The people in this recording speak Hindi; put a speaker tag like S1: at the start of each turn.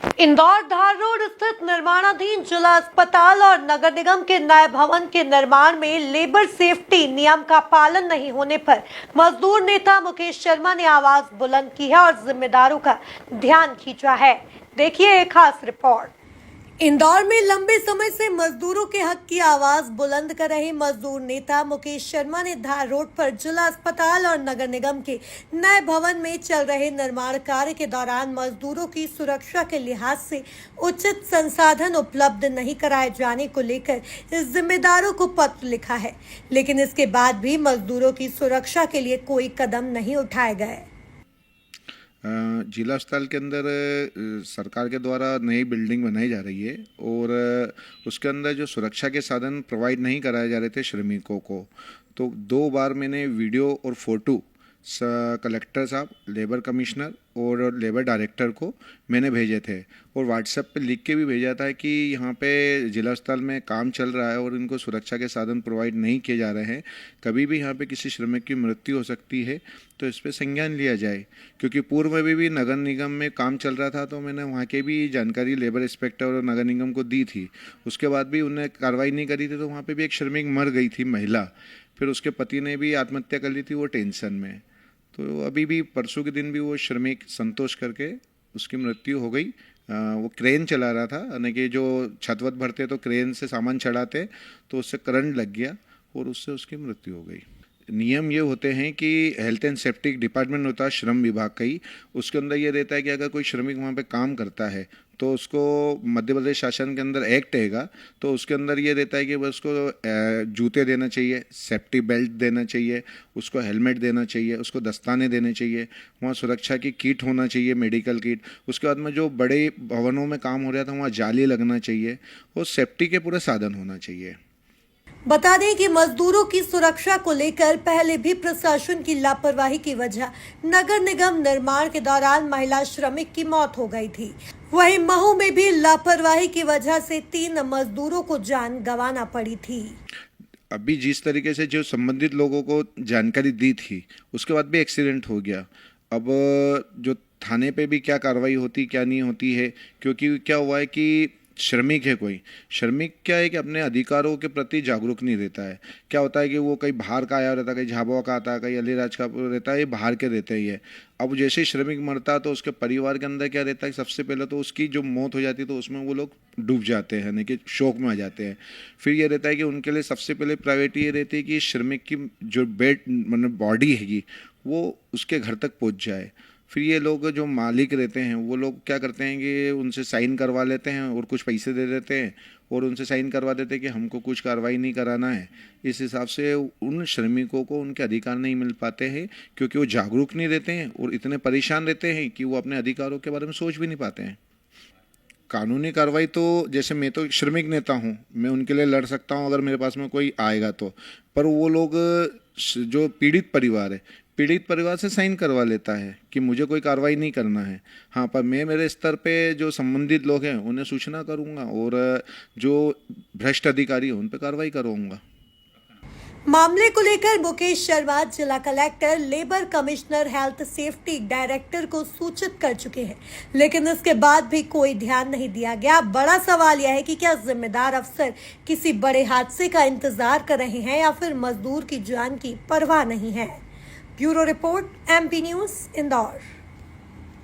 S1: इंदौर धार रोड स्थित निर्माणाधीन जिला अस्पताल और नगर निगम के नए भवन के निर्माण में लेबर सेफ्टी नियम का पालन नहीं होने पर मजदूर नेता मुकेश शर्मा ने आवाज बुलंद की है और जिम्मेदारों का ध्यान खींचा है। देखिए एक खास रिपोर्ट। इंदौर में लंबे समय से मजदूरों के हक की आवाज बुलंद कर रहे मजदूर नेता मुकेश शर्मा ने धार रोड पर जिला अस्पताल और नगर निगम के नए भवन में चल रहे निर्माण कार्य के दौरान मजदूरों की सुरक्षा के लिहाज से उचित संसाधन उपलब्ध नहीं कराए जाने को लेकर जिम्मेदारों को पत्र लिखा है, लेकिन इसके बाद भी मजदूरों की सुरक्षा के लिए कोई कदम नहीं उठाए गए।
S2: जिला अस्पताल के अंदर सरकार के द्वारा नई बिल्डिंग बनाई जा रही है और उसके अंदर जो सुरक्षा के साधन प्रोवाइड नहीं कराए जा रहे थे श्रमिकों को, तो 2 बार मैंने वीडियो और फोटो कलेक्टर साहब, लेबर कमिश्नर और लेबर डायरेक्टर को मैंने भेजे थे और व्हाट्सएप पे लिख के भी भेजा था कि यहाँ पे जिला अस्पताल में काम चल रहा है और इनको सुरक्षा के साधन प्रोवाइड नहीं किए जा रहे हैं। कभी भी यहाँ पे किसी श्रमिक की मृत्यु हो सकती है तो इस पर संज्ञान लिया जाए, क्योंकि पूर्व में भी नगर निगम में काम चल रहा था तो मैंने वहाँ के भी जानकारी लेबर इंस्पेक्टर और नगर निगम को दी थी। उसके बाद भी उन्हें कार्रवाई नहीं करी थी तो वहाँ पर भी एक श्रमिक मर गई थी महिला, फिर उसके पति ने भी आत्महत्या कर ली थी, वो टेंशन में। तो अभी भी परसों के दिन भी वो श्रमिक संतोष करके उसकी मृत्यु हो गई। वो क्रेन चला रहा था, यानी कि जो छतवत भरते तो क्रेन से सामान चढ़ाते तो उससे करंट लग गया और उससे उसकी मृत्यु हो गई। नियम ये होते हैं कि हेल्थ एंड सेफ्टी डिपार्टमेंट होता है श्रम विभाग का ही, उसके अंदर ये रहता है कि अगर कोई श्रमिक वहाँ पे काम करता है तो उसको मध्य प्रदेश शासन के अंदर एक्ट रहेगा, तो उसके अंदर ये रहता है कि उसको जूते देना चाहिए, सेफ्टी बेल्ट देना चाहिए, उसको हेलमेट देना चाहिए, उसको दस्ताने देने चाहिए, वहाँ सुरक्षा की किट होना चाहिए, मेडिकल किट। उसके बाद में जो बड़े भवनों में काम हो रहा था वहाँ जाली लगना चाहिए और सेफ्टी के पूरे साधन होना चाहिए।
S1: बता दें कि मजदूरों की सुरक्षा को लेकर पहले भी प्रशासन की लापरवाही की वजह नगर निगम निर्माण के दौरान महिला श्रमिक की मौत हो गई थी। वहीं महू में भी लापरवाही की वजह से 3 मजदूरों को जान गंवाना पड़ी थी।
S2: अभी जिस तरीके से जो संबंधित लोगों को जानकारी दी थी उसके बाद भी एक्सीडेंट हो गया। अब जो थाने पे भी क्या कार्रवाई होती क्या नहीं होती है, क्योंकि क्या हुआ है कि श्रमिक है, कोई श्रमिक क्या है कि अपने अधिकारों के प्रति जागरूक नहीं रहता है। क्या होता है कि वो कहीं बाहर का आया रहता है, कहीं झाबुआ का आता है, कहीं अलीराज का रहता है, ये बाहर के रहते ही है। अब जैसे ही श्रमिक मरता तो उसके परिवार के अंदर क्या रहता है, सबसे पहले तो उसकी जो मौत हो जाती है तो उसमें वो लोग डूब जाते हैं, यानी कि शोक में आ जाते हैं। फिर ये रहता है कि उनके लिए सबसे पहले प्रायोरिटी ये रहती है कि श्रमिक की जो मतलब बॉडी हैगी वो उसके घर तक पहुँच जाए। फिर ये लोग जो मालिक रहते हैं वो लोग क्या करते हैं कि उनसे साइन करवा लेते हैं और कुछ पैसे दे देते हैं और उनसे साइन करवा देते हैं कि हमको कुछ कार्रवाई नहीं कराना है। इस हिसाब से उन श्रमिकों को उनके अधिकार नहीं मिल पाते हैं, क्योंकि वो जागरूक नहीं रहते हैं और इतने परेशान रहते हैं कि वो अपने अधिकारों के बारे में सोच भी नहीं पाते हैं। कानूनी कार्रवाई तो जैसे मैं तो श्रमिक नेता हूँ, मैं उनके लिए लड़ सकता हूँ अगर मेरे पास में कोई आएगा तो, पर वो लोग जो पीड़ित परिवार से साइन करवा लेता है कि मुझे कोई कार्रवाई नहीं करना है। हाँ, पर मैं मेरे स्तर पे जो संबंधित लोग हैं उन्हें सूचना करूँगा और जो भ्रष्ट अधिकारी हैं उन पर कार्रवाई करूँगा।
S1: मामले को लेकर मुकेश शर्मा जिला collector, labour commissioner, health safety director को सूचित कर चुके हैं, लेकिन इसके बाद भी कोई ध्यान नहीं दिया गया। बड़ा सवाल यह है कि क्या जिम्मेदार अफसर किसी बड़े हादसे का इंतजार कर रहे हैं या फिर मजदूर की जान की परवाह नहीं है। Bureau report, MP news, Indore.